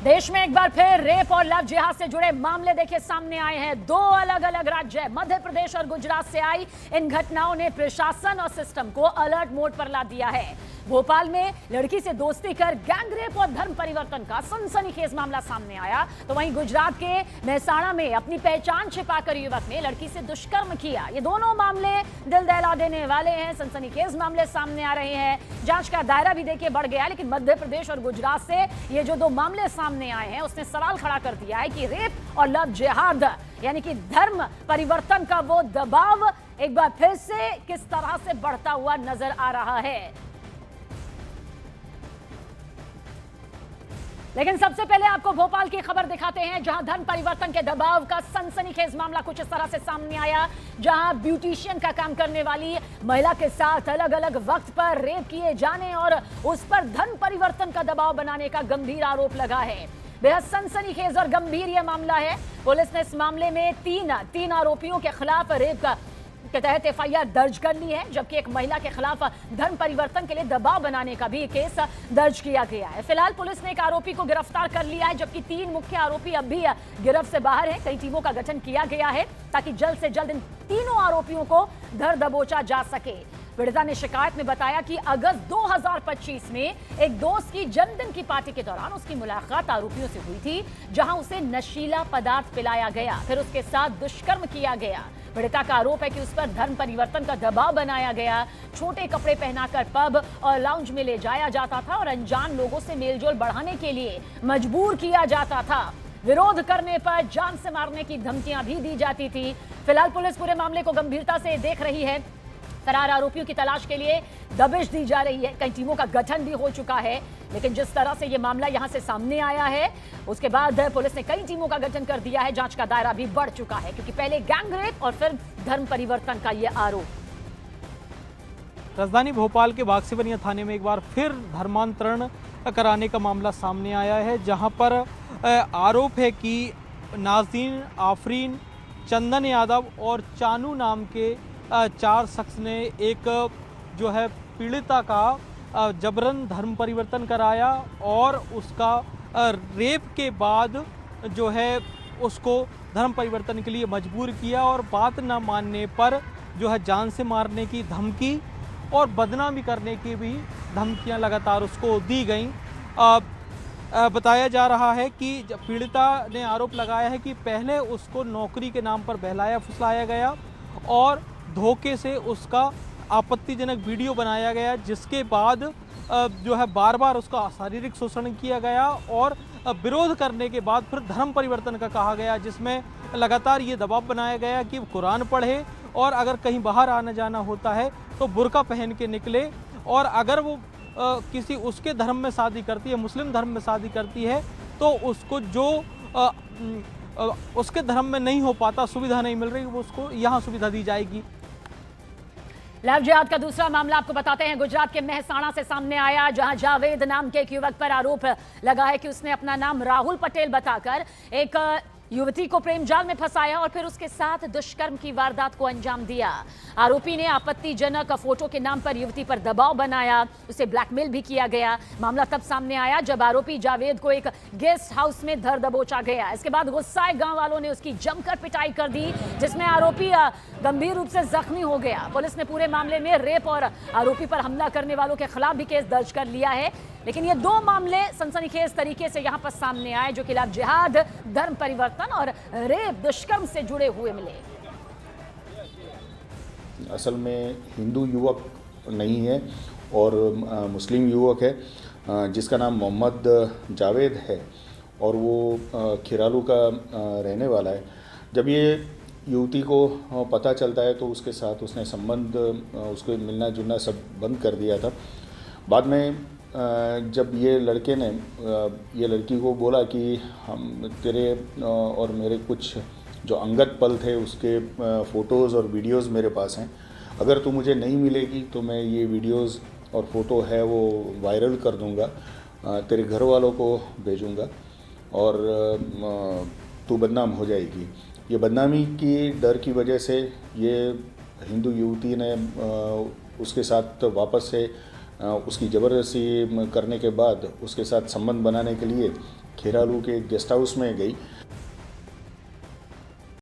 देश में एक बार फिर रेप और लव जिहाद से जुड़े मामले देखिए सामने आए हैं। दो अलग अलग राज्य मध्य प्रदेश और गुजरात से आई इन घटनाओं ने प्रशासन और सिस्टम को अलर्ट मोड पर ला दिया है। भोपाल में लड़की से दोस्ती कर गैंग रेप और धर्म परिवर्तन का सनसनीखेज मामला सामने आया, तो वहीं गुजरात के मेहसाणा में अपनी पहचान छिपाकर युवक ने लड़की से दुष्कर्म किया। ये दोनों मामले दिल दहला देने वाले हैं, सनसनीखेज मामले सामने आ रहे हैं। जांच का दायरा भी देखिए बढ़ गया, लेकिन मध्य प्रदेश और गुजरात से ये जो दो मामले सामने आए हैं उसने सवाल खड़ा कर दिया है कि रेप और लव जिहाद यानी कि धर्म परिवर्तन का वो दबाव एक बार फिर से किस तरह से बढ़ता हुआ नजर आ रहा है। लेकिन सबसे पहले आपको भोपाल की खबर दिखाते हैं, जहां धर्म परिवर्तन के दबाव का सनसनीखेज मामला कुछ इस तरह से सामने आया, जहां ब्यूटिशियन का काम करने वाली महिला के साथ अलग अलग वक्त पर रेप किए जाने और उस पर धर्म परिवर्तन का दबाव बनाने का गंभीर आरोप लगा है। बेहद सनसनीखेज और गंभीर यह मामला है। पुलिस ने इस मामले में तीन आरोपियों के खिलाफ रेप के तहत एफआईआर दर्ज कर ली है, जबकि एक महिला के खिलाफ धर्म परिवर्तन के लिए दबाव बनाने का भी केस दर्ज किया गया है। फिलहाल पुलिस ने एक आरोपी को गिरफ्तार कर लिया है, जबकि तीन मुख्य आरोपी अब भी गिरफ्त से बाहर हैं। कई टीमों का गठन किया गया है ताकि जल्द से जल्द इन तीनों आरोपियों को धर दबोचा जा सके। पीड़िता ने शिकायत में बताया कि अगस्त 2025 में एक दोस्त की जन्मदिन की पार्टी के दौरान उसकी मुलाकात आरोपियों से हुई थी, जहां उसे नशीला पदार्थ पिलाया गया, फिर उसके साथ दुष्कर्म किया गया। पीड़िता का आरोप है कि उस पर धर्म परिवर्तन का दबाव बनाया गया, छोटे कपड़े पहनाकर पब और लाउंज में ले जाया जाता था और अनजान लोगों से मेलजोल बढ़ाने के लिए मजबूर किया जाता था। विरोध करने पर जान से मारने की धमकियां भी दी जाती थी। फिलहाल पुलिस पूरे मामले को गंभीरता से देख रही है। फरार आरोपियों की तलाश के लिए दबिश दी जा रही है। कई टीमों का गठन भी हो चुका है, लेकिन जिस तरह से यह मामला यहां से सामने आया है उसके बाद पुलिस ने कई टीमों का गठन कर दिया है। जांच का दायरा भी बढ़ चुका है, क्योंकि पहले गैंग रेप और फिर धर्म परिवर्तन का यह आरोप। राजधानी भोपाल के बागसिवनिया थाने में एक बार फिर धर्मांतरण कराने का मामला सामने आया है, जहां पर आरोप है कि नाज़रीन, आफरीन, चंदन यादव और चानू नाम के चार शख्स ने एक जो है पीड़िता का जबरन धर्म परिवर्तन कराया और उसका रेप के बाद जो है उसको धर्म परिवर्तन के लिए मजबूर किया और बात न मानने पर जो है जान से मारने की धमकी और बदनामी करने की भी धमकियां लगातार उसको दी गईं। बताया जा रहा है कि पीड़िता ने आरोप लगाया है कि पहले उसको नौकरी के नाम पर बहलाया फुसलाया गया और धोखे से उसका आपत्तिजनक वीडियो बनाया गया, जिसके बाद जो है बार बार उसका शारीरिक शोषण किया गया और विरोध करने के बाद फिर धर्म परिवर्तन का कहा गया, जिसमें लगातार ये दबाव बनाया गया कि कुरान पढ़े और अगर कहीं बाहर आना जाना होता है तो बुर्का पहन के निकले, और अगर वो किसी उसके धर्म में शादी करती है, मुस्लिम धर्म में शादी करती है, तो उसको जो उसके धर्म में नहीं हो पाता, सुविधा नहीं मिल रही, वो उसको यहाँ सुविधा दी जाएगी। लव जिहाद का दूसरा मामला आपको बताते हैं, गुजरात के मेहसाणा से सामने आया, जहां जावेद नाम के एक युवक पर आरोप लगा है कि उसने अपना नाम राहुल पटेल बताकर एक युवती को प्रेम जाल में फंसाया और फिर उसके साथ दुष्कर्म की वारदात को अंजाम दिया। आरोपी ने आपत्तिजनक फोटो के नाम पर युवती पर दबाव बनाया, उसे ब्लैकमेल भी किया गया। मामला तब सामने आया जब आरोपी जावेद को एक गेस्ट हाउस में धर दबोचा गया। इसके बाद गुस्साए गांव वालों ने उसकी जमकर पिटाई कर दी, जिसमें आरोपी गंभीर रूप से जख्मी हो गया। पुलिस ने पूरे मामले में रेप और आरोपी पर हमला करने वालों के खिलाफ भी केस दर्ज कर लिया है, लेकिन ये दो मामले सनसनीखेज तरीके से यहां पर सामने आए, जो कि लव जिहाद, धर्म परिवर्तन और रेप दुष्कर्म से जुड़े हुए मिले। असल में हिंदू युवक नहीं है और मुस्लिम युवक है, जिसका नाम मोहम्मद जावेद है और वो खिरालू का रहने वाला है। जब ये युवती को पता चलता है तो उसके साथ उसने संबंध, उसको मिलना जुलना सब बंद कर दिया था। बाद में जब ये लड़के ने ये लड़की को बोला कि हम तेरे और मेरे कुछ जो अंगत पल थे उसके फ़ोटोज़ और वीडियोज़ मेरे पास हैं, अगर तू मुझे नहीं मिलेगी तो मैं ये वीडियोज़ और फ़ोटो है वो वायरल कर दूंगा, तेरे घर वालों को भेजूंगा और तू बदनाम हो जाएगी। ये बदनामी की डर की वजह से ये हिंदू युवती ने उसके साथ वापस से उसकी ज़बरदस्ती करने के बाद उसके साथ संबंध बनाने के लिए खेरालू के गेस्ट हाउस में गई।